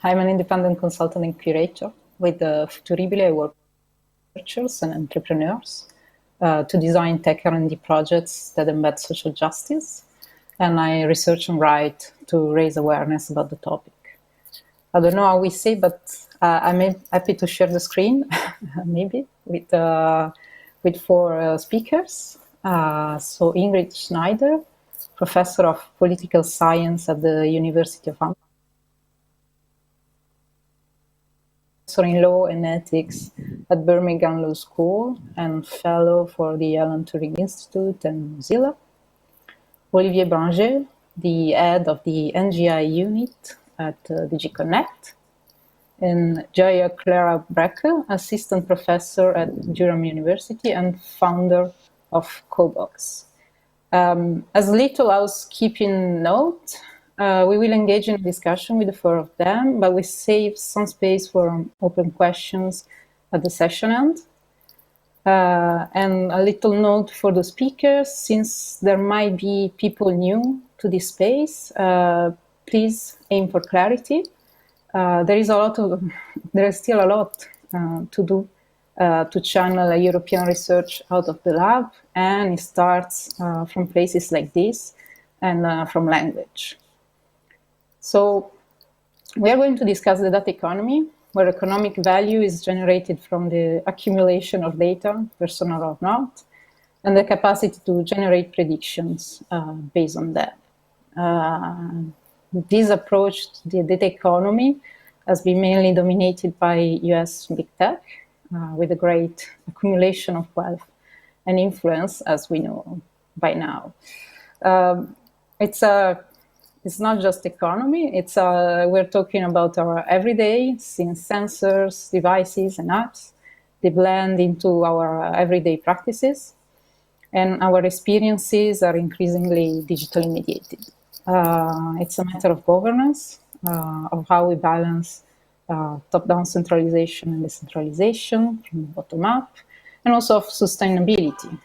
I'm an independent consultant and curator with the Futuribile. I work with researchers and entrepreneurs to design tech R&D projects that embed social justice. And I research and write to raise awareness about the topic. I don't know how we say, but I'm happy to share the screen, maybe, with 4 speakers. So Ingrid Schneider, professor of political science at the University of Hamburg, professor in law and ethics at Birmingham Law School, and fellow for the Alan Turing Institute and Mozilla. Olivier, the head of the NGI unit at DG Connect, and Jaya Klara Brekke, assistant professor at Durham University and founder of Cobox. As little housekeeping note, we will engage in a discussion with the 4 of them, but we save some space for open questions at the session end. And a little note for the speakers, since there might be people new to this space, please aim for clarity. There is still a lot to do to channel European research out of the lab, and it starts from places like this and from language. So we are going to discuss the data economy, where economic value is generated from the accumulation of data, personal or not, and the capacity to generate predictions based on that. This approach to the data economy has been mainly dominated by US big tech, with a great accumulation of wealth and influence, as we know by now. It's not just economy, we're talking about our everyday, since sensors, devices, and apps, they blend into our everyday practices, and our experiences are increasingly digitally mediated. It's a matter of governance, of how we balance top-down centralization and decentralization from the bottom up, and also of sustainability,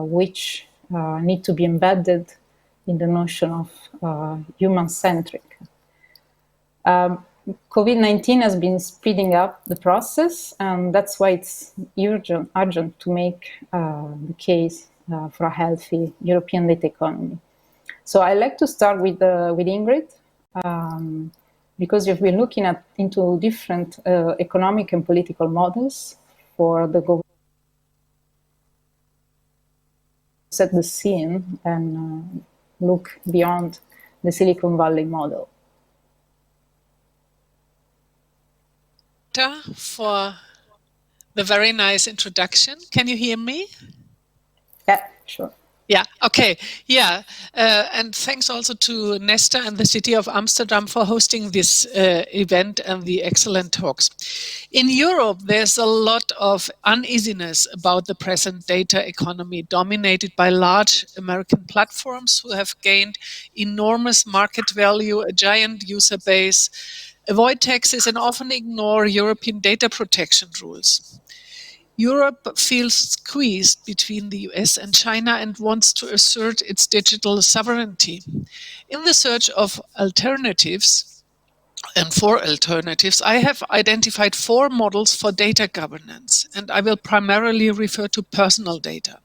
which need to be embedded in the notion of human-centric. COVID-19 has been speeding up the process, and that's why it's urgent to make the case for a healthy European data economy. So I'd like to start with Ingrid, because you've been looking into different economic and political models for the government, set the scene and look beyond the Silicon Valley model. For the very nice introduction. Can you hear me? Yeah, sure. Yeah, okay. Yeah, and thanks also to Nesta and the City of Amsterdam for hosting this event and the excellent talks. In Europe, there's a lot of uneasiness about the present data economy, dominated by large American platforms who have gained enormous market value, a giant user base, avoid taxes, and often ignore European data protection rules. Europe feels squeezed between the US and China and wants to assert its digital sovereignty. In the search of alternatives, I have identified 4 models for data governance, and I will primarily refer to personal data.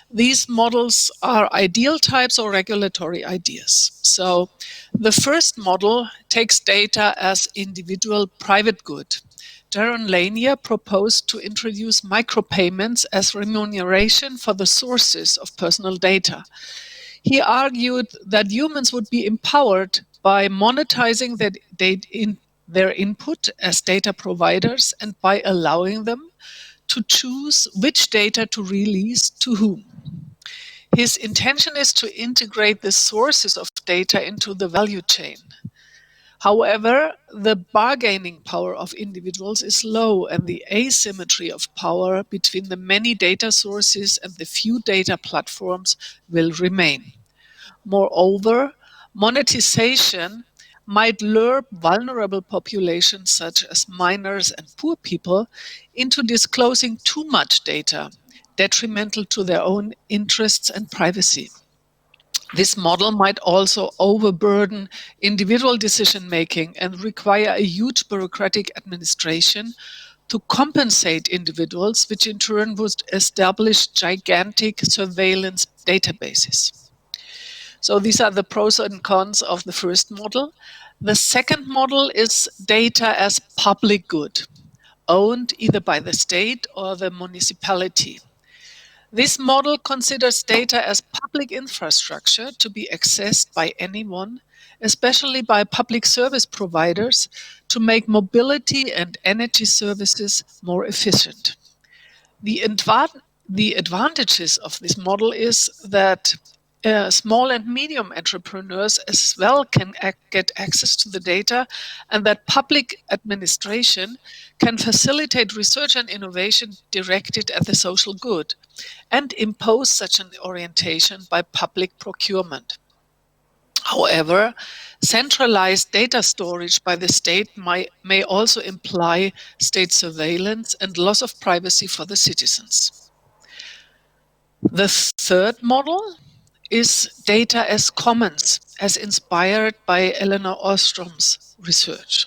These models are ideal types or regulatory ideas. So the first model takes data as individual private good. Darren Lanier proposed to introduce micropayments as remuneration for the sources of personal data. He argued that humans would be empowered by monetizing their input as data providers and by allowing them to choose which data to release to whom. His intention is to integrate the sources of data into the value chain. However, the bargaining power of individuals is low, and the asymmetry of power between the many data sources and the few data platforms will remain. Moreover, monetization might lure vulnerable populations such as minors and poor people into disclosing too much data, detrimental to their own interests and privacy. This model might also overburden individual decision-making and require a huge bureaucratic administration to compensate individuals, which in turn would establish gigantic surveillance databases. So these are the pros and cons of the first model. The second model is data as public good, owned either by the state or the municipality. This model considers data as public infrastructure to be accessed by anyone, especially by public service providers, to make mobility and energy services more efficient. The advantages of this model is that small and medium entrepreneurs as well can get access to the data, and that public administration can facilitate research and innovation directed at the social good and impose such an orientation by public procurement. However, centralized data storage by the state may also imply state surveillance and loss of privacy for the citizens. The third model is data as commons, as inspired by Elinor Ostrom's research.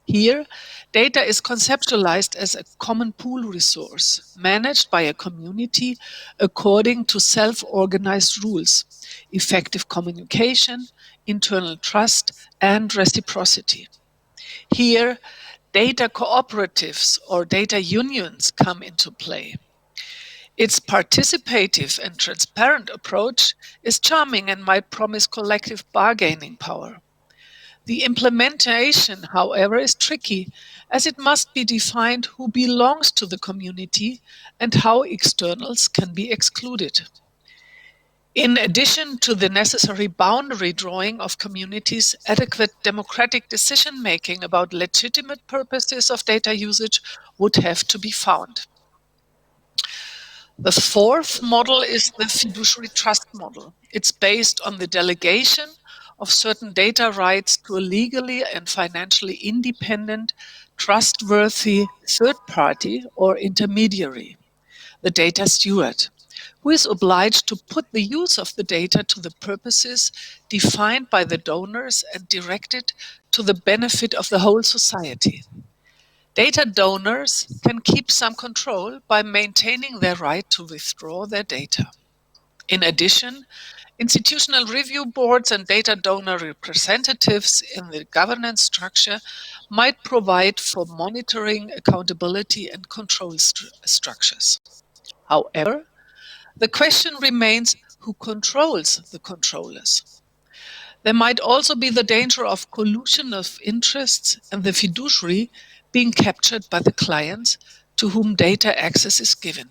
Here, data is conceptualized as a common pool resource managed by a community according to self-organized rules, effective communication, internal trust, and reciprocity. Here, data cooperatives or data unions come into play. Its participative and transparent approach is charming and might promise collective bargaining power. The implementation, however, is tricky, as it must be defined who belongs to the community and how externals can be excluded. In addition to the necessary boundary drawing of communities, adequate democratic decision-making about legitimate purposes of data usage would have to be found. The fourth model is the fiduciary trust model. It's based on the delegation of certain data rights to a legally and financially independent, trustworthy third party or intermediary, the data steward, who is obliged to put the use of the data to the purposes defined by the donors and directed to the benefit of the whole society. Data donors can keep some control by maintaining their right to withdraw their data. In addition, institutional review boards and data donor representatives in the governance structure might provide for monitoring, accountability, and control structures. However, the question remains who controls the controllers. There might also be the danger of collusion of interests and the fiduciary being captured by the clients to whom data access is given.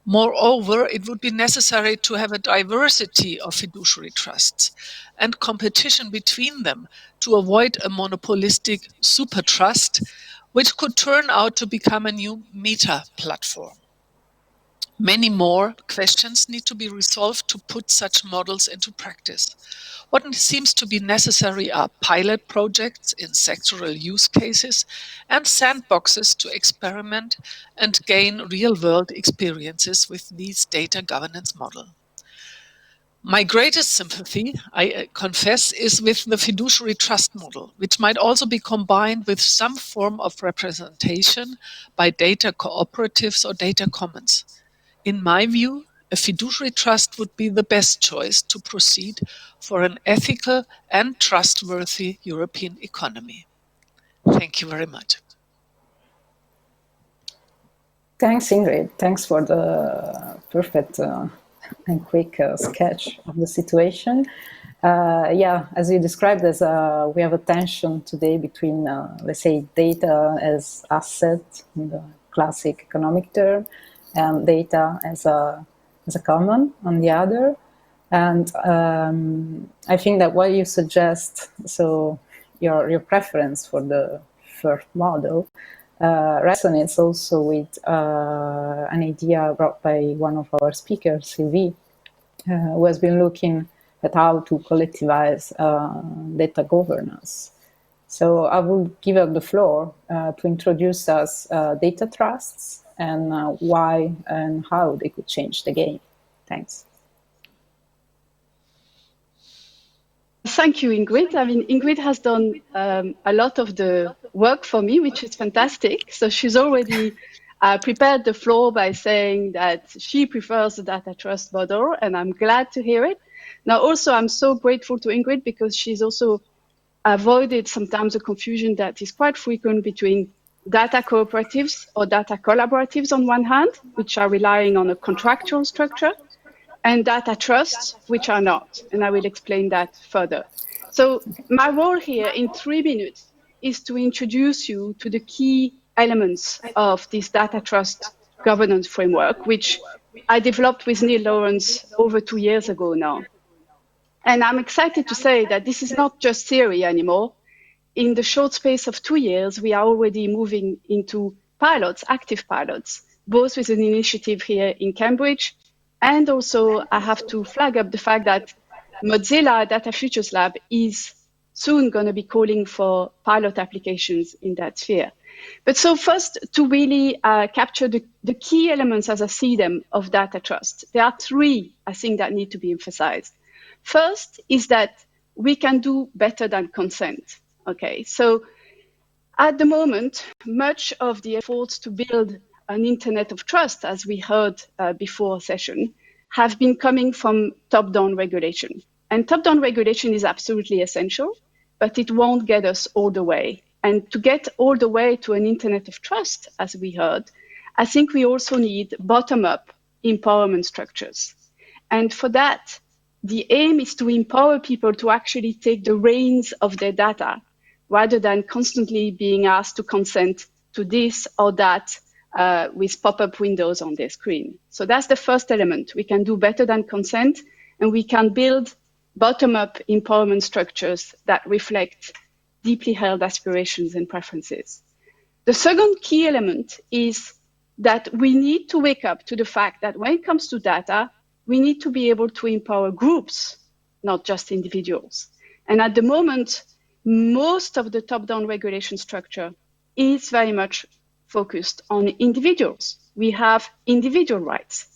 Moreover, it would be necessary to have a diversity of fiduciary trusts and competition between them to avoid a monopolistic super trust, which could turn out to become a new meta platform. Many more questions need to be resolved to put such models into practice. What seems to be necessary are pilot projects in sectoral use cases and sandboxes to experiment and gain real-world experiences with these data governance models. My greatest sympathy, I confess, is with the fiduciary trust model, which might also be combined with some form of representation by data cooperatives or data commons. In my view, a fiduciary trust would be the best choice to proceed for an ethical and trustworthy European economy. Thank you very much. Thanks, Ingrid. Thanks for the perfect and quick sketch of the situation. Yeah, as you described, we have a tension today between, let's say, data as asset in the classic economic term, and data as a common on the other. And I think that what you suggest, so your preference for the first model, resonates also with an idea brought by one of our speakers, Sylvie, who has been looking at how to collectivize data governance. So I will give her the floor to introduce us data trusts and why and how they could change the game. Thanks. Thank you, Ingrid. I mean, Ingrid has done a lot of the work for me, which is fantastic. So she's already prepared the floor by saying that she prefers the data trust model, and I'm glad to hear it. Now, also, I'm so grateful to Ingrid because she's also avoided sometimes a confusion that is quite frequent between data cooperatives or data collaboratives on one hand, which are relying on a contractual structure, and data trusts, which are not. And I will explain that further. So my role here in 3 minutes is to introduce you to the key elements of this data trust governance framework, which I developed with Neil Lawrence over 2 years ago now. And I'm excited to say that this is not just theory anymore. In the short space of 2 years, we are already moving into pilots, active pilots, both with an initiative here in Cambridge. And also, I have to flag up the fact that Mozilla Data Futures Lab is soon going to be calling for pilot applications in that sphere. But so first, to really capture the key elements as I see them of data trust, there are 3, I think, that need to be emphasized. First is that we can do better than consent. Okay, so at the moment, much of the efforts to build an internet of trust, as we heard before session, have been coming from top-down regulation. And top-down regulation is absolutely essential, but it won't get us all the way. And to get all the way to an internet of trust, as we heard, I think we also need bottom-up empowerment structures. And for that, the aim is to empower people to actually take the reins of their data rather than constantly being asked to consent to this or that with pop-up windows on their screen. So that's the first element. We can do better than consent, and we can build bottom-up empowerment structures that reflect deeply held aspirations and preferences. The second key element is that we need to wake up to the fact that when it comes to data, we need to be able to empower groups, not just individuals. And at the moment, most of the top-down regulation structure is very much focused on individuals. We have individual rights.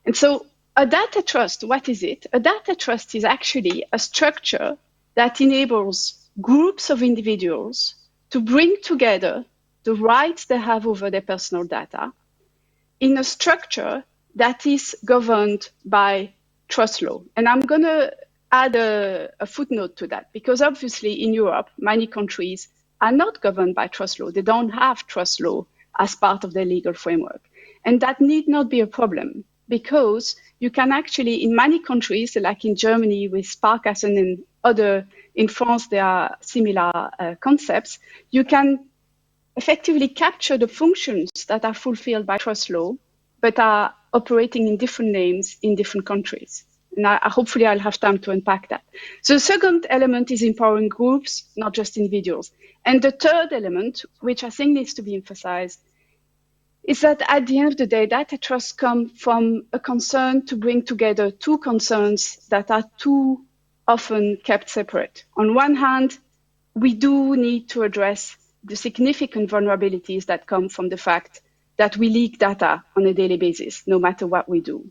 And so a data trust, what is it? A data trust is actually a structure that enables groups of individuals to bring together the rights they have over their personal data in a structure that is governed by trust law. And I'm going to add a footnote to that, because obviously in Europe, many countries are not governed by trust law. They don't have trust law as part of their legal framework. And that need not be a problem, because you can actually, in many countries, like in Germany with Sparkassen and other, in France, there are similar concepts, you can effectively capture the functions that are fulfilled by trust law, but are operating in different names in different countries. And hopefully I'll have time to unpack that. So the second element is empowering groups, not just individuals. And the third element, which I think needs to be emphasized, is that at the end of the day, data trusts come from a concern to bring together 2 concerns that are too often kept separate. On one hand, we do need to address the significant vulnerabilities that come from the fact that we leak data on a daily basis, no matter what we do.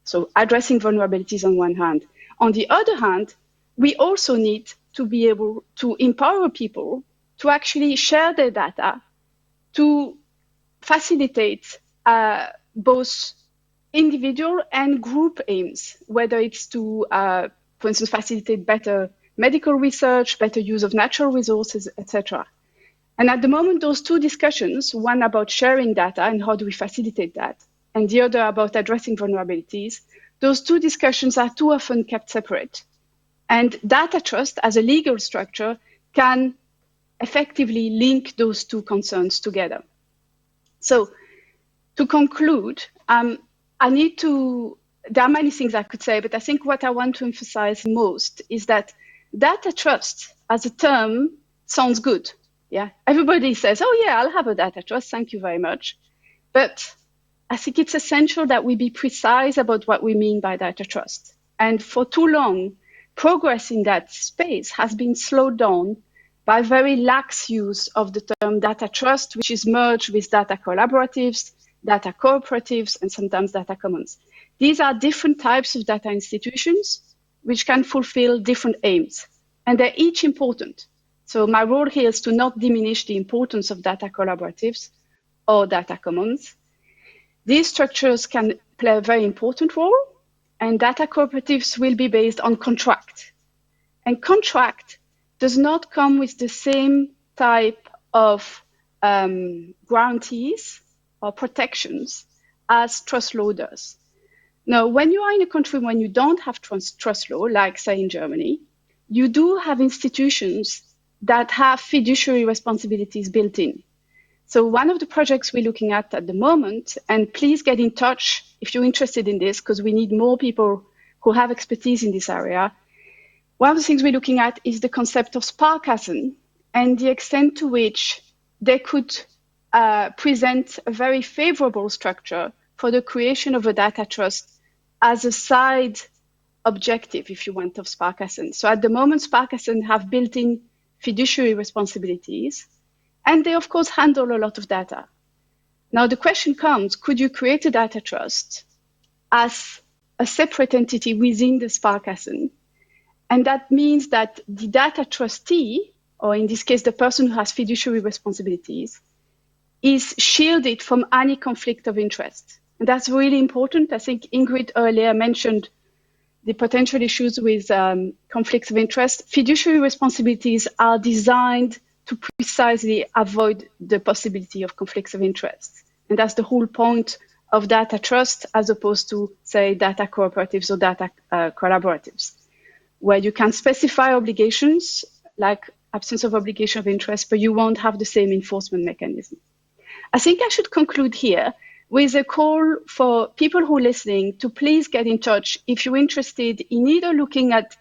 So addressing vulnerabilities on one hand. On the other hand, we also need to be able to empower people to actually share their data to facilitate both individual and group aims, whether it's to, for instance, facilitate better medical research, better use of natural resources, etc. And at the moment, those 2 discussions, one about sharing data and how do we facilitate that, and the other about addressing vulnerabilities, those 2 discussions are too often kept separate. And data trust as a legal structure can effectively link those 2 concerns together. So to conclude, there are many things I could say, but I think what I want to emphasize most is that data trust as a term sounds good. Yeah, everybody says, oh yeah, I'll have a data trust, thank you very much. But I think it's essential that we be precise about what we mean by data trust. And for too long, progress in that space has been slowed down by very lax use of the term data trust, which is merged with data collaboratives, data cooperatives, and sometimes data commons. These are different types of data institutions, which can fulfill different aims. And they're each important. So my role here is to not diminish the importance of data collaboratives or data commons. These structures can play a very important role, and data cooperatives will be based on contract. And contract does not come with the same type of guarantees or protections as trust law does. Now, when you are in a country when you don't have trust law, like say in Germany, you do have institutions that have fiduciary responsibilities built in. So one of the projects we're looking at the moment, and please get in touch if you're interested in this, because we need more people who have expertise in this area. One of the things we're looking at is the concept of Sparkassen and the extent to which they could present a very favorable structure for the creation of a data trust as a side objective, if you want, of Sparkassen. So at the moment, Sparkassen have built-in fiduciary responsibilities, and they, of course, handle a lot of data. Now, the question comes, could you create a data trust as a separate entity within the Sparkassen? And that means that the data trustee, or in this case, the person who has fiduciary responsibilities, is shielded from any conflict of interest. And that's really important. I think Ingrid earlier mentioned the potential issues with conflicts of interest. Fiduciary responsibilities are designed to precisely avoid the possibility of conflicts of interest. And that's the whole point of data trust, as opposed to, say, data cooperatives or data collaboratives, where you can specify obligations, like absence of obligation of interest, but you won't have the same enforcement mechanism. I think I should conclude here with a call for people who are listening to please get in touch if you're interested in either looking at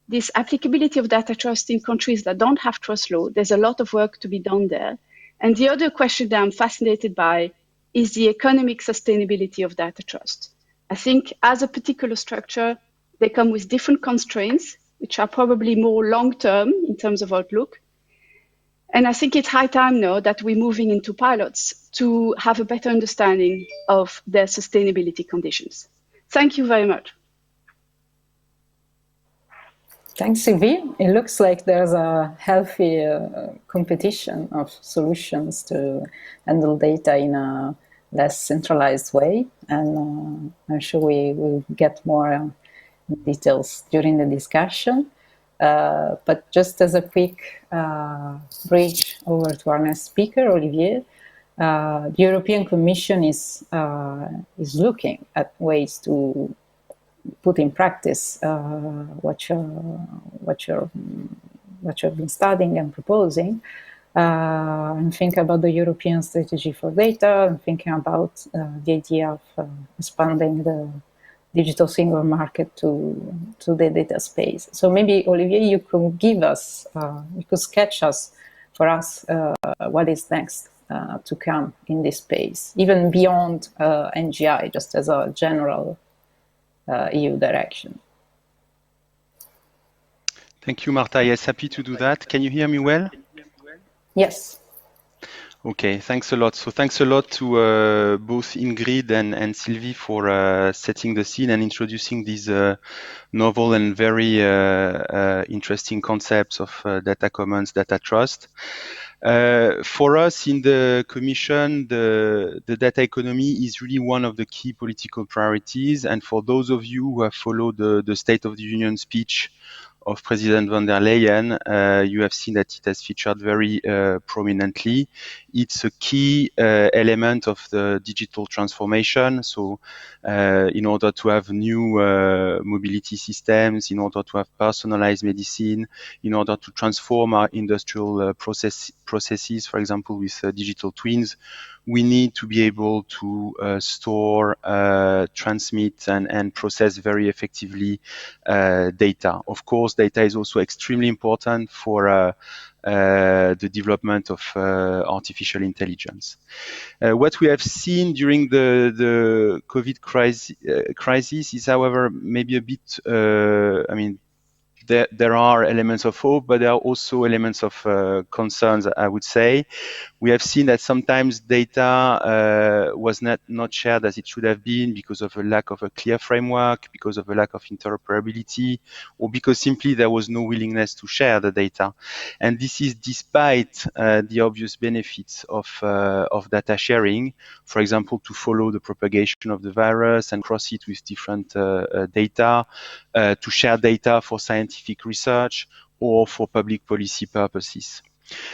this applicability of data trust in countries that don't have trust law. There's a lot of work to be done there. And the other question that I'm fascinated by is the economic sustainability of data trust. I think as a particular structure, they come with different constraints, which are probably more long-term in terms of outlook. And I think it's high time now that we're moving into pilots to have a better understanding of their sustainability conditions. Thank you very much. Thanks, Sylvie. It looks like there's a healthy competition of solutions to handle data in a less centralized way. And I'm sure we will get more details during the discussion. But just as a quick bridge over to our next speaker, Olivier, the European Commission is looking at ways to put in practice what you've been studying and proposing. I'm thinking about the European strategy for data. I'm thinking about the idea of expanding the digital single market to the data space. So maybe, Olivier, you could give us, you could sketch for us what is next to come in this space, even beyond NGI, just as a general EU direction. Thank you, Marta. Yes, happy to do that. Can you hear me well? Yes. Okay, thanks a lot. So thanks a lot to both Ingrid and Sylvie for setting the scene and introducing these novel and very interesting concepts of data commons, data trust. For us in the Commission, the data economy is really one of the key political priorities. And for those of you who have followed the State of the Union speech of President von der Leyen, you have seen that it has featured very prominently. It's a key element of the digital transformation. So in order to have new mobility systems, in order to have personalized medicine, in order to transform our industrial processes, for example, with digital twins, we need to be able to store, transmit, and process very effectively data. Of course, data is also extremely important for the development of artificial intelligence. What we have seen during the COVID crisis is, however, maybe a bit, there are elements of hope, but there are also elements of concerns, I would say. We have seen that sometimes data was not shared as it should have been because of a lack of a clear framework, because of a lack of interoperability, or because simply there was no willingness to share the data. And this is despite the obvious benefits of data sharing, for example, to follow the propagation of the virus and cross it with different data, to share data for scientific research or for public policy purposes.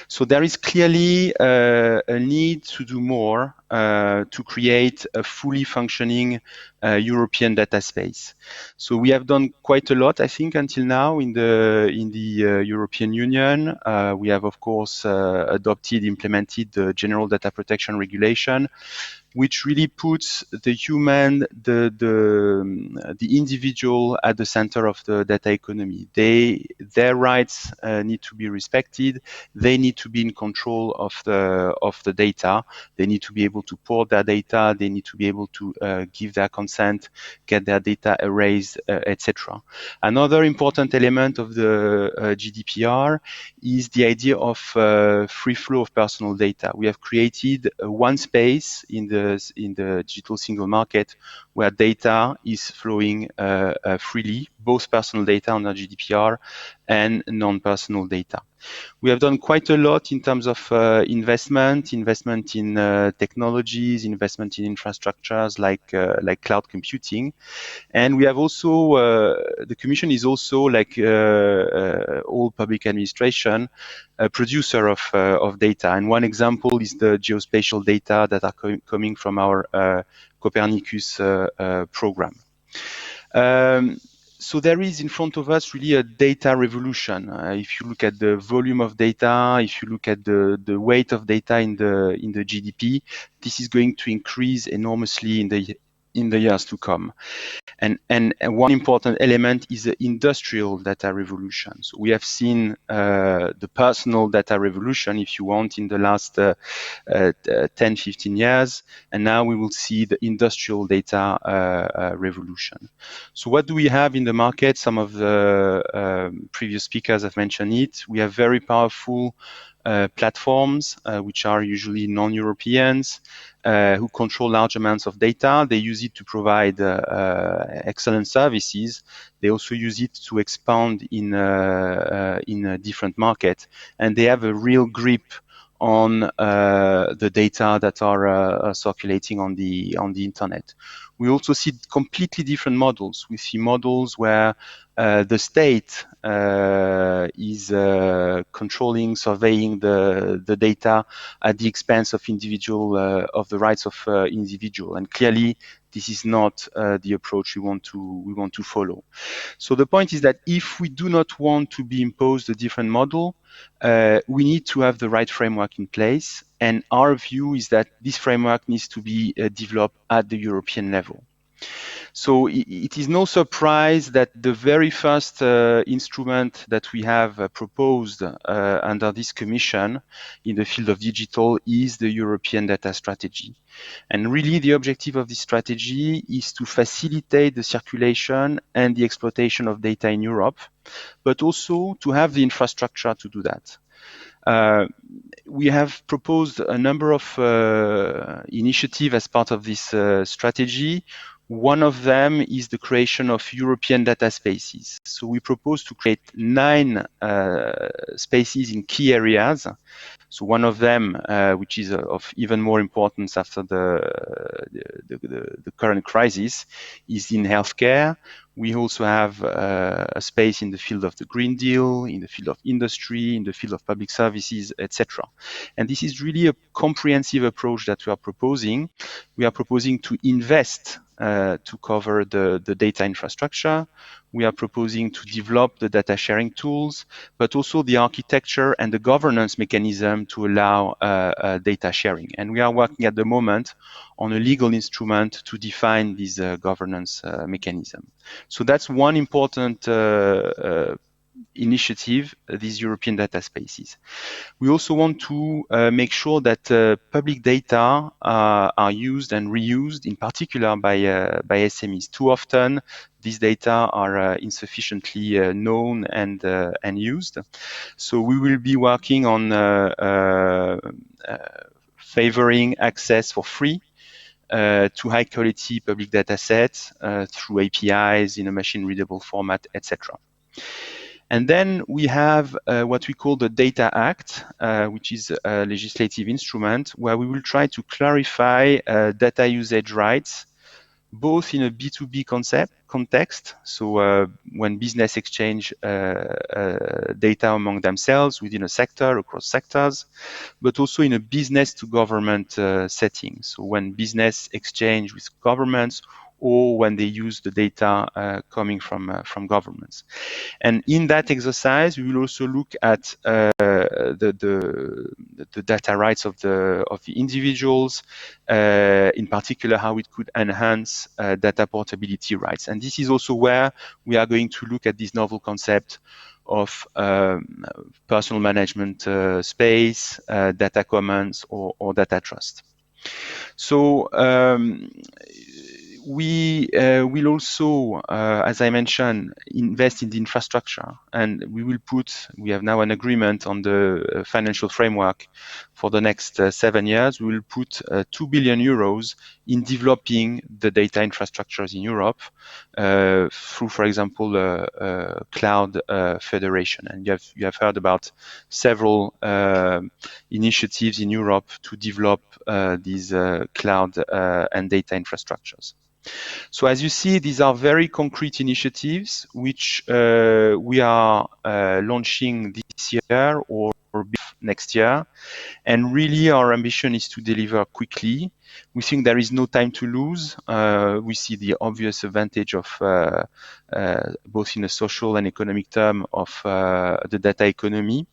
So there is clearly a need to do more to create a fully functioning European data space. So we have done quite a lot, I think, until now in the European Union. We have, of course, implemented the General Data Protection Regulation, which really puts the human, the individual at the center of the data economy. Their rights need to be respected. They need to be in control of the data. They need to be able to port their data. They need to be able to give their consent, get their data erased, etc. Another important element of the GDPR is the idea of free flow of personal data. We have created one space in the digital single market where data is flowing freely, both personal data under GDPR and non-personal data. We have done quite a lot in terms of investment in technologies, investment in infrastructures like cloud computing. And we have also, the Commission is also, like all public administration, a producer of data. And one example is the geospatial data that are coming from our Copernicus program. So there is in front of us really a data revolution. If you look at the volume of data, if you look at the weight of data in the GDP, this is going to increase enormously in the years to come. And one important element is the industrial data revolution. So we have seen the personal data revolution, if you want, in the last 10, 15 years. And now we will see the industrial data revolution. So what do we have in the market? Some of the previous speakers have mentioned it. We have very powerful platforms, which are usually non-Europeans, who control large amounts of data. They use it to provide excellent services. They also use it to expand in a different market, and they have a real grip on the data that are circulating on the internet. We also see completely different models. We see models where the state is controlling, surveying the data at the expense of the rights of individual. And clearly, this is not the approach we want to follow. So the point is that if we do not want to be imposed a different model, we need to have the right framework in place. And our view is that this framework needs to be developed at the European level. So it is no surprise that the very first instrument that we have proposed under this commission in the field of digital is the European Data Strategy. And really the objective of this strategy is to facilitate the circulation and the exploitation of data in Europe, but also to have the infrastructure to do that. We have proposed a number of initiatives as part of this strategy. One of them is the creation of European data spaces. So we propose to create 9 spaces in key areas. So one of them, which is of even more importance after the current crisis, is in healthcare. We also have a space in the field of the Green Deal, in the field of industry, in the field of public services, etc. And this is really a comprehensive approach that we are proposing. We are proposing to invest to cover the data infrastructure. We are proposing to develop the data sharing tools, but also the architecture and the governance mechanism to allow data sharing. And we are working at the moment on a legal instrument to define this governance mechanism. So that's one important initiative, these European data spaces. We also want to make sure that public data are used and reused, in particular by SMEs. Too often, these data are insufficiently known and used. So we will be working on favoring access for free to high quality public data sets through APIs in a machine readable format, etc. And then we have what we call the Data Act, which is a legislative instrument where we will try to clarify data usage rights, both in a B2B context, so when business exchange data among themselves within a sector, across sectors, but also in a business to government setting. So when business exchange with governments or when they use the data coming from governments. And in that exercise, we will also look at the data rights of the individuals, in particular how it could enhance data portability rights. And this is also where we are going to look at this novel concept of personal management space, data commons, or data trust. So we will also, as I mentioned, invest in the infrastructure, and we have now an agreement on the financial framework for the next 7 years. We will put 2 billion euros in developing the data infrastructures in Europe through, for example, cloud federation. And you have heard about several initiatives in Europe to develop these cloud and data infrastructures. So as you see, these are very concrete initiatives which we are launching this year or next year. And really our ambition is to deliver quickly. We think there is no time to lose. We see the obvious advantage of both in a social and economic term of the data economy.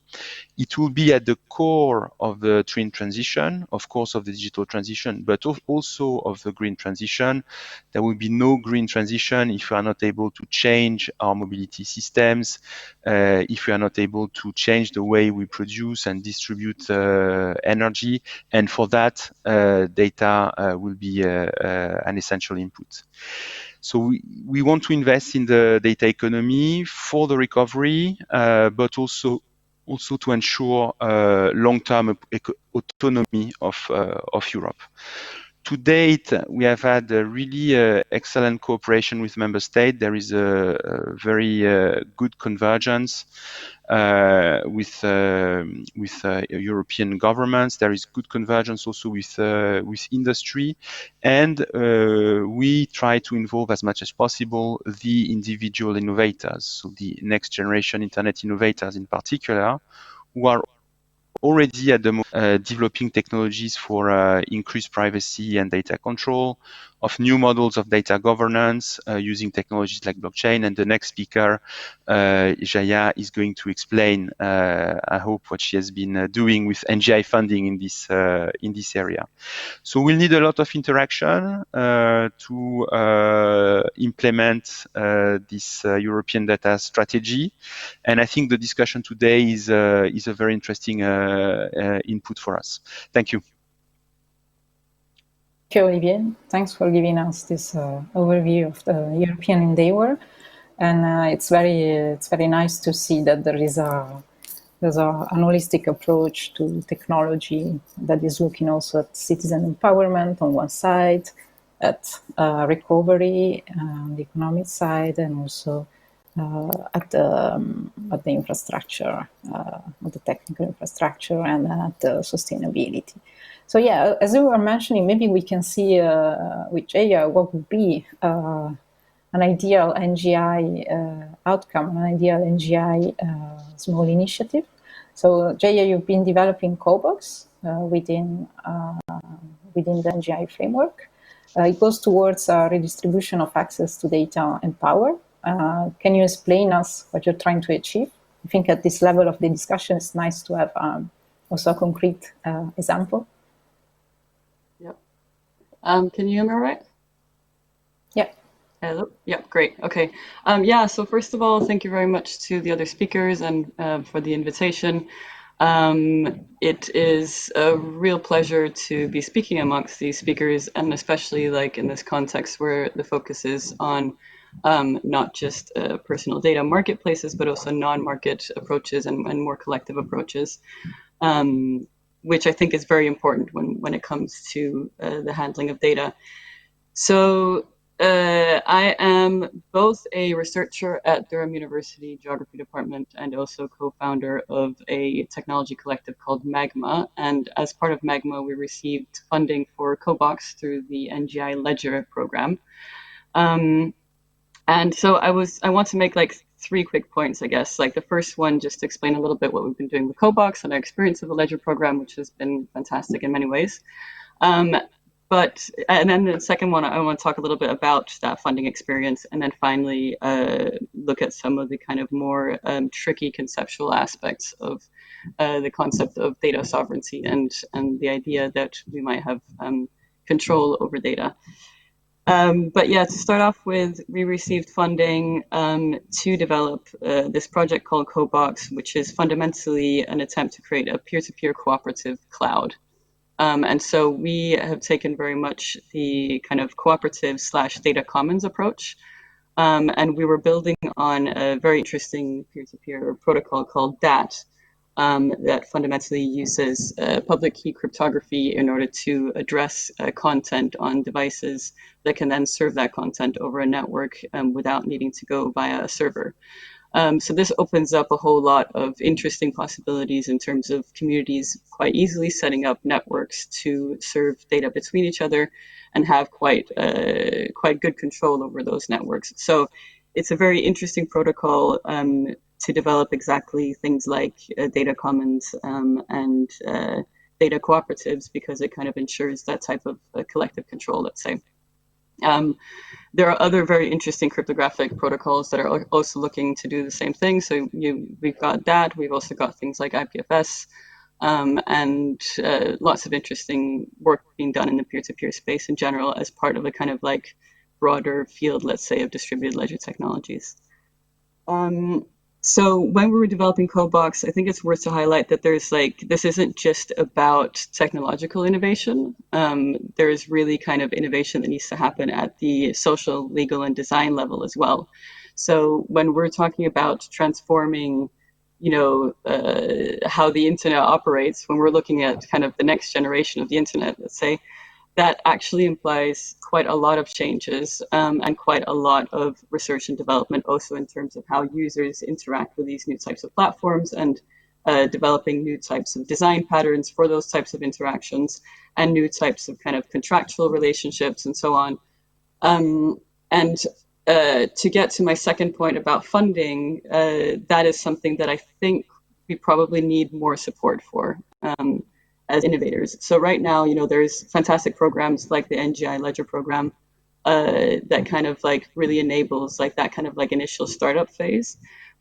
It will be at the core of the green transition, of course, of the digital transition, but also of the green transition. There will be no green transition if we are not able to change our mobility systems, if we are not able to change the way we produce and distribute energy. And for that, data will be an essential input. So we want to invest in the data economy for the recovery, but also to ensure long-term autonomy of Europe. To date, we have had a really excellent cooperation with member states. There is a very good convergence with European governments. There is good convergence also with industry, and we try to involve as much as possible the individual innovators, so the next generation internet innovators in particular, who are already at the moment developing technologies for increased privacy and data control, of new models of data governance using technologies like blockchain. And the next speaker, Jaya, is going to explain, I hope, what she has been doing with NGI funding in this area. So we'll need a lot of interaction to implement this European data strategy. And I think the discussion today is a very interesting input for us. Thank you. Thank you, Olivier. Thanks for giving us this overview of the European endeavor. And it's very nice to see that there's an holistic approach to technology that is looking also at citizen empowerment on one side, at recovery on the economic side, and also at the infrastructure, at the technical infrastructure, and at sustainability. So yeah, as we were mentioning, maybe we can see with Jaya what would be an ideal NGI outcome, an ideal NGI small initiative. So Jaya, you've been developing COBOX within the NGI framework. It goes towards redistribution of access to data and power. Can you explain us what you're trying to achieve? I think at this level of the discussion, it's nice to have also a concrete example. Yep. Can you hear me all right? Yeah. Hello? Yep, great. Okay. Yeah, so first of all, thank you very much to the other speakers and for the invitation. It is a real pleasure to be speaking amongst these speakers, and especially like in this context where the focus is on not just personal data marketplaces, but also non-market approaches and more collective approaches, which I think is very important when it comes to the handling of data. So I am both a researcher at Durham University Geography Department and also co-founder of a technology collective called Magma. And as part of Magma, we received funding for CoBox through the NGI Ledger program. And so I want to make like 3 quick points, I guess. Like the first one, just to explain a little bit what we've been doing with CoBox and our experience of the Ledger program, which has been fantastic in many ways. And then the second one, I want to talk a little bit about that funding experience, and then finally look at some of the kind of more tricky conceptual aspects of the concept of data sovereignty and the idea that we might have control over data. But yeah, to start off with, we received funding to develop this project called CoBox, which is fundamentally an attempt to create a peer-to-peer cooperative cloud. And so we have taken very much the kind of cooperative / data commons approach. And we were building on a very interesting peer-to-peer protocol called DAT that fundamentally uses public key cryptography in order to address content on devices that can then serve that content over a network without needing to go via a server. So this opens up a whole lot of interesting possibilities in terms of communities quite easily setting up networks to serve data between each other and have quite good control over those networks. So it's a very interesting protocol to develop exactly things like data commons and data cooperatives, because it kind of ensures that type of collective control, let's say. There are other very interesting cryptographic protocols that are also looking to do the same thing. So we've got that. We've also got things like IPFS and lots of interesting work being done in the peer-to-peer space in general as part of a kind of like broader field, let's say, of distributed ledger technologies. So when we were developing CoBox, I think it's worth to highlight that there's like, this isn't just about technological innovation. There's really kind of innovation that needs to happen at the social, legal, and design level as well. So when we're talking about transforming, how the internet operates, when we're looking at kind of the next generation of the internet, let's say, that actually implies quite a lot of changes and quite a lot of research and development also in terms of how users interact with these new types of platforms and developing new types of design patterns for those types of interactions and new types of kind of contractual relationships and so on. And to get to my second point about funding, that is something that I think we probably need more support for. As innovators. So right now, there's fantastic programs like the NGI Ledger program that kind of like really enables like that kind of like initial startup phase.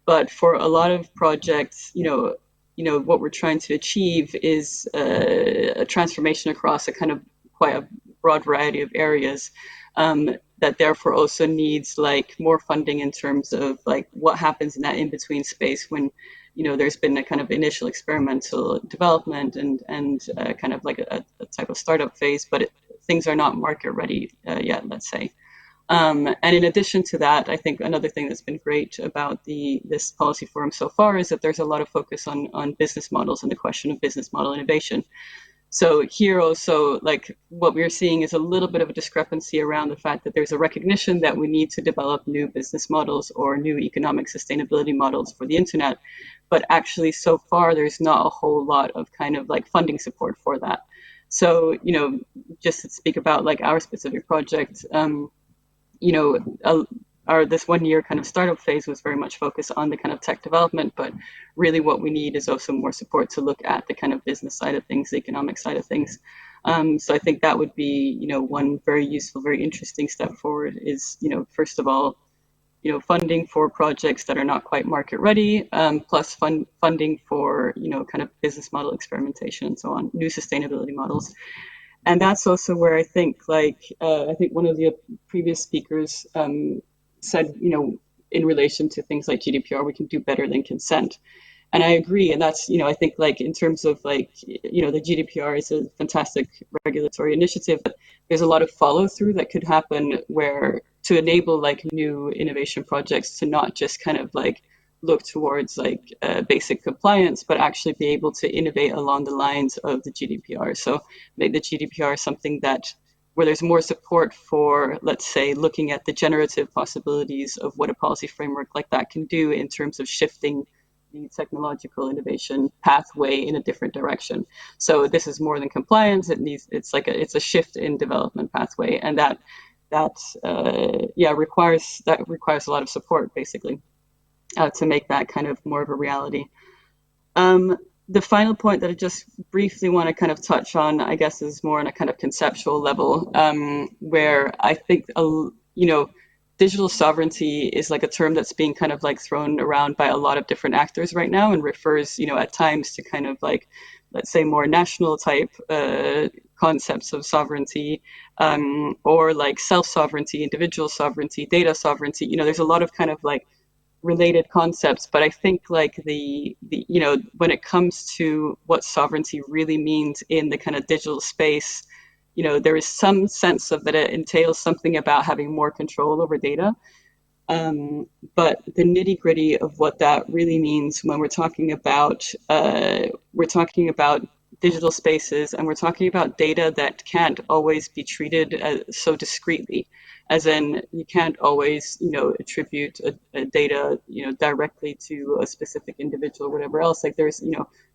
But for a lot of projects, what we're trying to achieve is a transformation across a kind of quite a broad variety of areas that therefore also needs like more funding in terms of like what happens in that in-between space when there's been a kind of initial experimental development and kind of like a type of startup phase, but things are not market ready yet, let's say. And in addition to that, I think another thing that's been great about this policy forum so far is that there's a lot of focus on business models and the question of business model innovation. So here also, like what we're seeing is a little bit of a discrepancy around the fact that there's a recognition that we need to develop new business models or new economic sustainability models for the internet. But actually, so far, there's not a whole lot of kind of like funding support for that. So, just to speak about like our specific project, this 1 year kind of startup phase was very much focused on the kind of tech development, but really what we need is also more support to look at the kind of business side of things, the economic side of things. So I think that would be, one very useful, very interesting step forward is, first of all, funding for projects that are not quite market ready, plus funding for, kind of business model experimentation and so on, new sustainability models. And that's also where I think, I think one of the previous speakers said, in relation to things like GDPR, we can do better than consent. And I agree. And that's, I think like in terms of like, the GDPR is a fantastic regulatory initiative, but there's a lot of follow through that could happen where to enable like new innovation projects to not just kind of like look towards like basic compliance, but actually be able to innovate along the lines of the GDPR. So make the GDPR something that where there's more support for, let's say, looking at the generative possibilities of what a policy framework like that can do in terms of shifting the technological innovation pathway in a different direction. So this is more than compliance. It's a shift in development pathway, and that requires a lot of support basically to make that kind of more of a reality. The final point that I just briefly want to kind of touch on, I guess, is more on a kind of conceptual level, where I think, digital sovereignty is like a term that's being kind of like thrown around by a lot of different actors right now and refers, at times to kind of like, let's say, more national type concepts of sovereignty, or like self-sovereignty, individual sovereignty, data sovereignty. There's a lot of kind of like related concepts, but I think like the when it comes to what sovereignty really means in the kind of digital space, there is some sense of that it entails something about having more control over data. But the nitty gritty of what that really means when we're talking about digital spaces, and we're talking about data that can't always be treated so discreetly, as in you can't always, attribute a data, directly to a specific individual or whatever else. Like there's,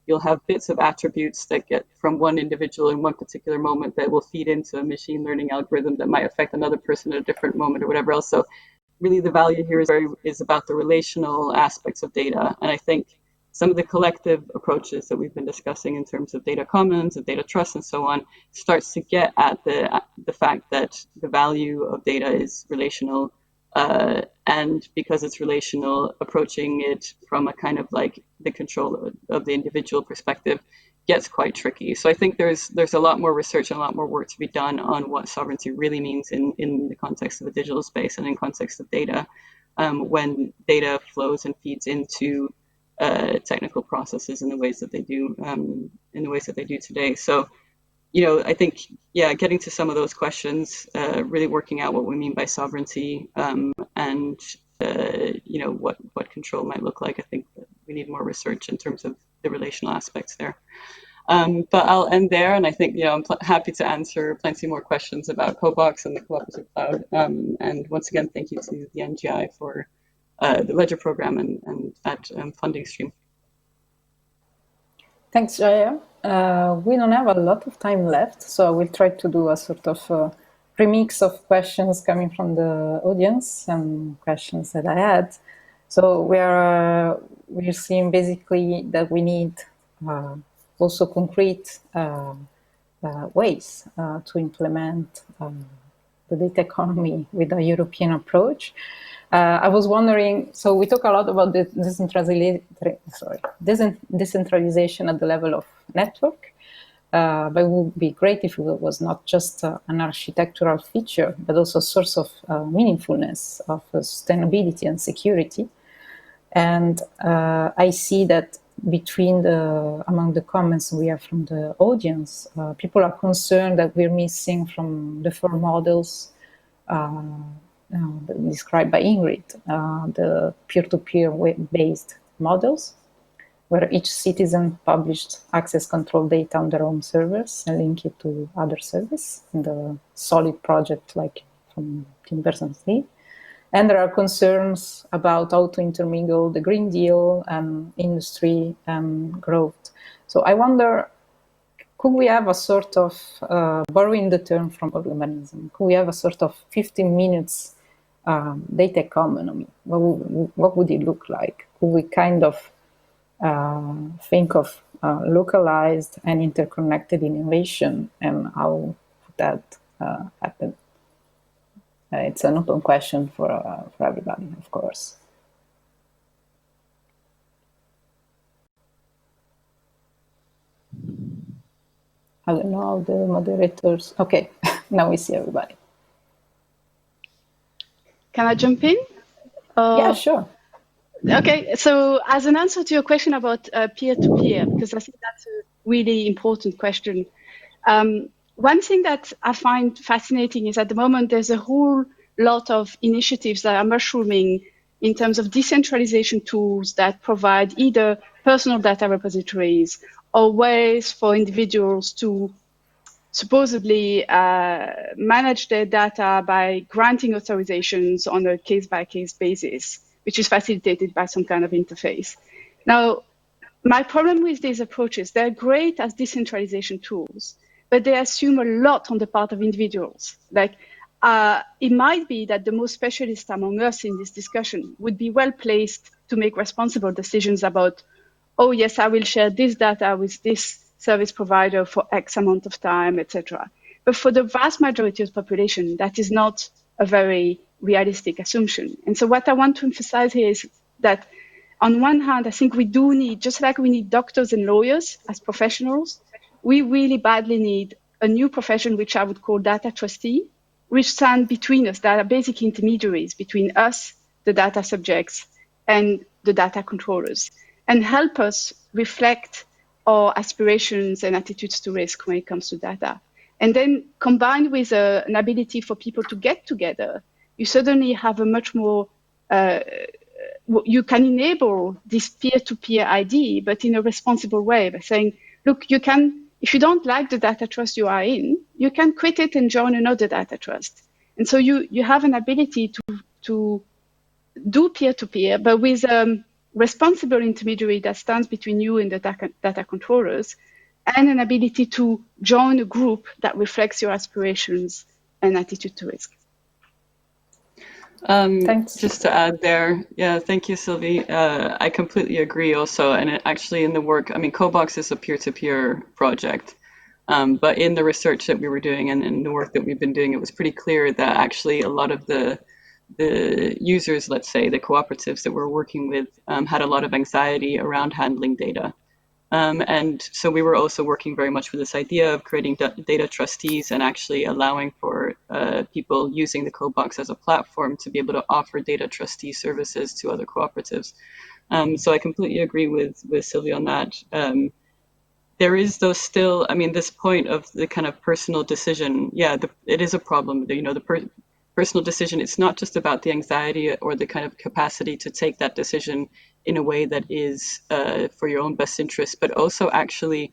you'll have bits of attributes that get from one individual in one particular moment that will feed into a machine learning algorithm that might affect another person at a different moment or whatever else. So really the value here is about the relational aspects of data. And I think some of the collective approaches that we've been discussing in terms of data commons and data trust and so on starts to get at the fact that the value of data is relational, and because it's relational, approaching it from a kind of like the control of the individual perspective gets quite tricky. So I think there's a lot more research and a lot more work to be done on what sovereignty really means in the context of the digital space and in context of data, when data flows and feeds into technical processes in the ways that they do today. So, I think, getting to some of those questions, really working out what we mean by sovereignty, and what control might look like. I think that we need more research in terms of the relational aspects there. But I'll end there, and I think I'm happy to answer plenty more questions about CoBox and the cooperative cloud. And once again, thank you to the NGI for the Ledger program and that funding stream. Thanks, Jaya. We don't have a lot of time left, so I will try to do a sort of remix of questions coming from the audience and questions that I had. So we're seeing basically that we need also concrete ways to implement the data economy with a European approach. I was wondering, so we talk a lot about the decentralization at the level of network, but it would be great if it was not just an architectural feature, but also a source of meaningfulness, of sustainability and security. And I see that among the comments we have from the audience, people are concerned that we're missing from the four models described by Ingrid, the peer-to-peer web-based models, where each citizen published access control data on their own servers and link it to other services in the solid project like from Tim Berners-Lee. And there are concerns about how to intermingle the Green Deal and industry and growth. So I wonder, could we have a sort of, borrowing the term from urbanism, could we have a sort of 15 minutes data economy? What would it look like? Could we kind of think of localized and interconnected innovation and how would that happen? It's an open question for everybody, of course. I don't know how the moderators. Okay, now we see everybody. Can I jump in? Yeah, sure. Okay, so as an answer to your question about peer-to-peer, because I think that's a really important question. One thing that I find fascinating is at the moment there's a whole lot of initiatives that are mushrooming in terms of decentralization tools that provide either personal data repositories or ways for individuals to supposedly manage their data by granting authorizations on a case-by-case basis, which is facilitated by some kind of interface. Now, my problem with these approaches, they're great as decentralization tools, but they assume a lot on the part of individuals. Like, it might be that the most specialists among us in this discussion would be well placed to make responsible decisions about, oh, yes, I will share this data with this service provider for X amount of time, etc. But for the vast majority of the population, that is not a very realistic assumption. And so what I want to emphasize here is that on one hand, I think we do need, just like we need doctors and lawyers as professionals, we really badly need a new profession, which I would call data trustee, which stand between us, that are basic intermediaries between us, the data subjects, and the data controllers, and help us reflect our aspirations and attitudes to risk when it comes to data. And then combined with an ability for people to get together, you suddenly have a much more, you can enable this peer-to-peer ID, but in a responsible way by saying, look, you can, if you don't like the data trust you are in, you can quit it and join another data trust. And so you have an ability to do peer-to-peer, but with a responsible intermediary that stands between you and the data controllers, and an ability to join a group that reflects your aspirations and attitude to risk. Thanks. Just to add there, yeah, thank you, Sylvie. I completely agree also, and actually in the work, I mean, CoBox is a peer-to-peer project, but in the research that we were doing and in the work that we've been doing, it was pretty clear that actually a lot of the users, let's say, the cooperatives that we're working with, had a lot of anxiety around handling data. And so we were also working very much with this idea of creating data trustees and actually allowing for people using the CoBox as a platform to be able to offer data trustee services to other cooperatives. So I completely agree with Sylvie on that. There is though still, I mean, this point of the kind of personal decision, yeah, it is a problem. You know, the personal decision, it's not just about the anxiety or the kind of capacity to take that decision in a way that is for your own best interest, but also actually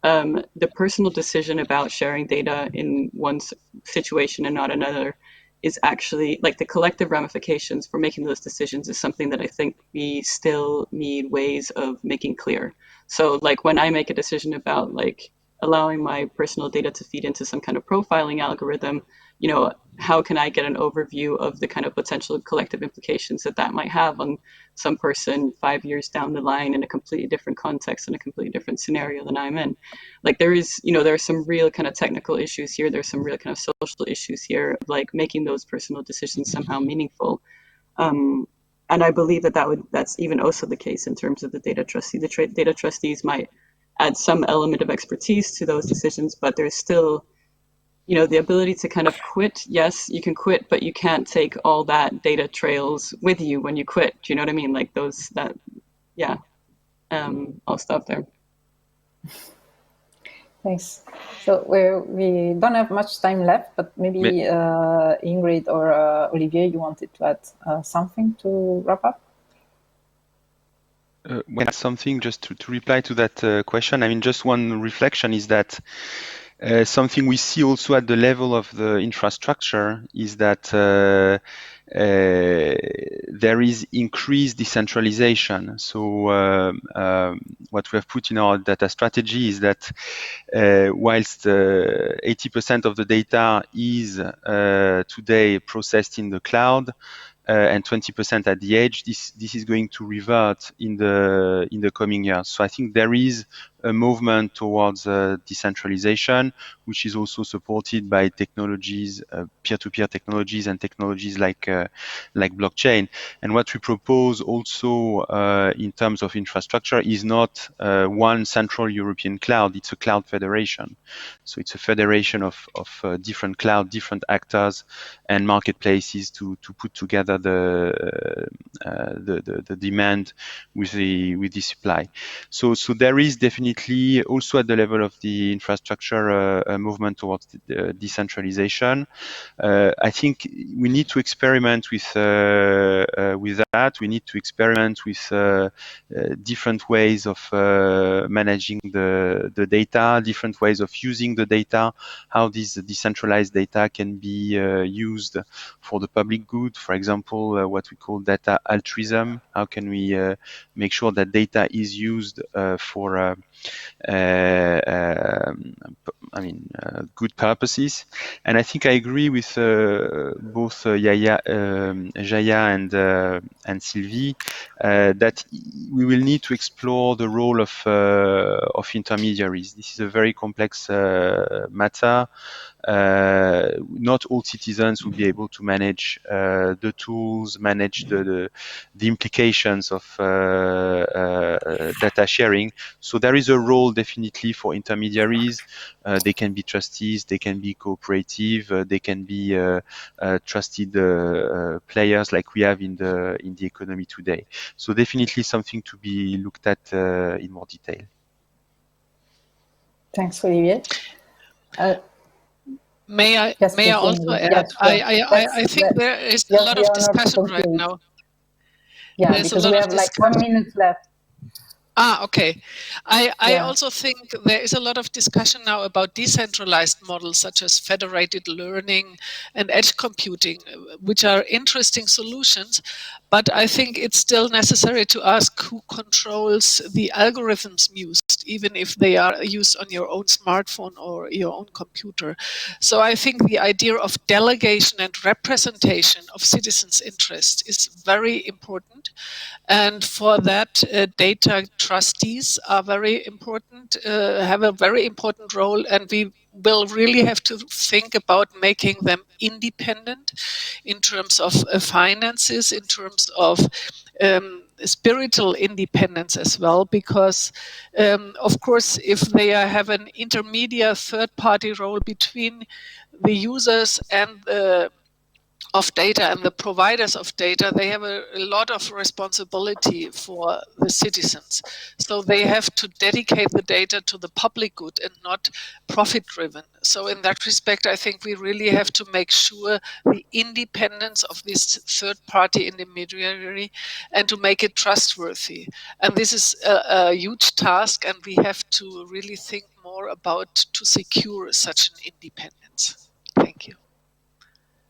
the personal decision about sharing data in one situation and not another is actually, like, the collective ramifications for making those decisions is something that I think we still need ways of making clear. So like when I make a decision about like allowing my personal data to feed into some kind of profiling algorithm, you know, how can I get an overview of the kind of potential collective implications that that might have on some person 5 years down the line in a completely different context, in a completely different scenario than I'm in? Like there is, you know, there are some real kind of technical issues here. There's some real kind of social issues here, like making those personal decisions somehow meaningful. And I believe that that's even also the case in terms of the data trustee. The data trustees might add some element of expertise to those decisions, but there's still, you know, the ability to kind of quit. Yes, you can quit, but you can't take all that data trails with you when you quit. Do you know what I mean? Like those, that, yeah. I'll stop there. Thanks. So we don't have much time left, but maybe Ingrid or Olivier, you wanted to add something to wrap up? Something just to reply to that question. I mean, just one reflection is that something we see also at the level of the infrastructure is that there is increased decentralization. So what we have put in our data strategy is that whilst 80% of the data is today processed in the cloud, and 20% at the edge, this is going to revert in the coming years. So I think there is a movement towards decentralization, which is also supported by technologies, peer-to-peer technologies, and technologies like blockchain. And what we propose also in terms of infrastructure is not one central European cloud. It's a cloud federation. So it's a federation of different cloud, different actors and marketplaces to put together the demand with the supply. So there is definitely also at the level of the infrastructure a movement towards decentralization. I think we need to experiment with that. We need to experiment with different ways of managing the data, different ways of using the data, how this decentralized data can be used for the public good. For example, what we call data altruism. How can we make sure that data is used for good purposes? And I think I agree with both Jaya and Sylvie that we will need to explore the role of intermediaries. This is a very complex matter. Not all citizens will be able to manage the tools, manage the implications of data sharing. So there is a role definitely for intermediaries. They can be trustees, they can be cooperative, they can be trusted players like we have in the economy today. So definitely something to be looked at in more detail. Thanks, Olivier. May I also add? Yes, sure. I think there is a lot of discussion right now. Yeah, there's because we have like 1 minute left. Okay. I also think there is a lot of discussion now about decentralized models such as federated learning and edge computing, which are interesting solutions. But I think it's still necessary to ask who controls the algorithms used, even if they are used on your own smartphone or your own computer. So I think the idea of delegation and representation of citizens' interest is very important. And for that, data trustees are very important, have a very important role, and we will really have to think about making them independent in terms of finances, in terms of spiritual independence as well, because of course if they have an intermediate third-party role between the users and of data and the providers of data, they have a lot of responsibility for the citizens. So they have to dedicate the data to the public good and not profit-driven. So in that respect, I think we really have to make sure the independence of this third-party intermediary and to make it trustworthy. And this is a huge task, and we have to really think more about to secure such an independence. Thank you.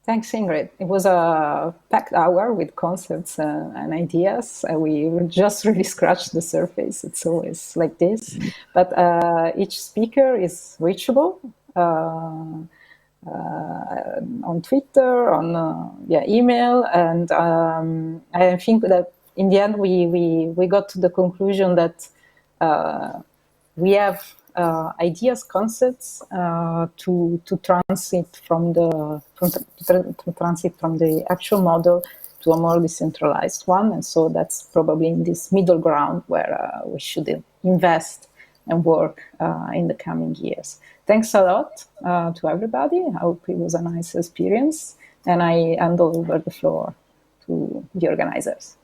Thanks, Ingrid. It was a packed hour with concepts and ideas. We just really scratched the surface. It's always like this. But each speaker is reachable on Twitter, on email. And I think that in the end, we got to the conclusion that we have ideas, concepts to transit from the actual model to a more decentralized one, and so that's probably in this middle ground where we should invest and work in the coming years. Thanks a lot to everybody. I hope it was a nice experience, and I hand over the floor to the organizers.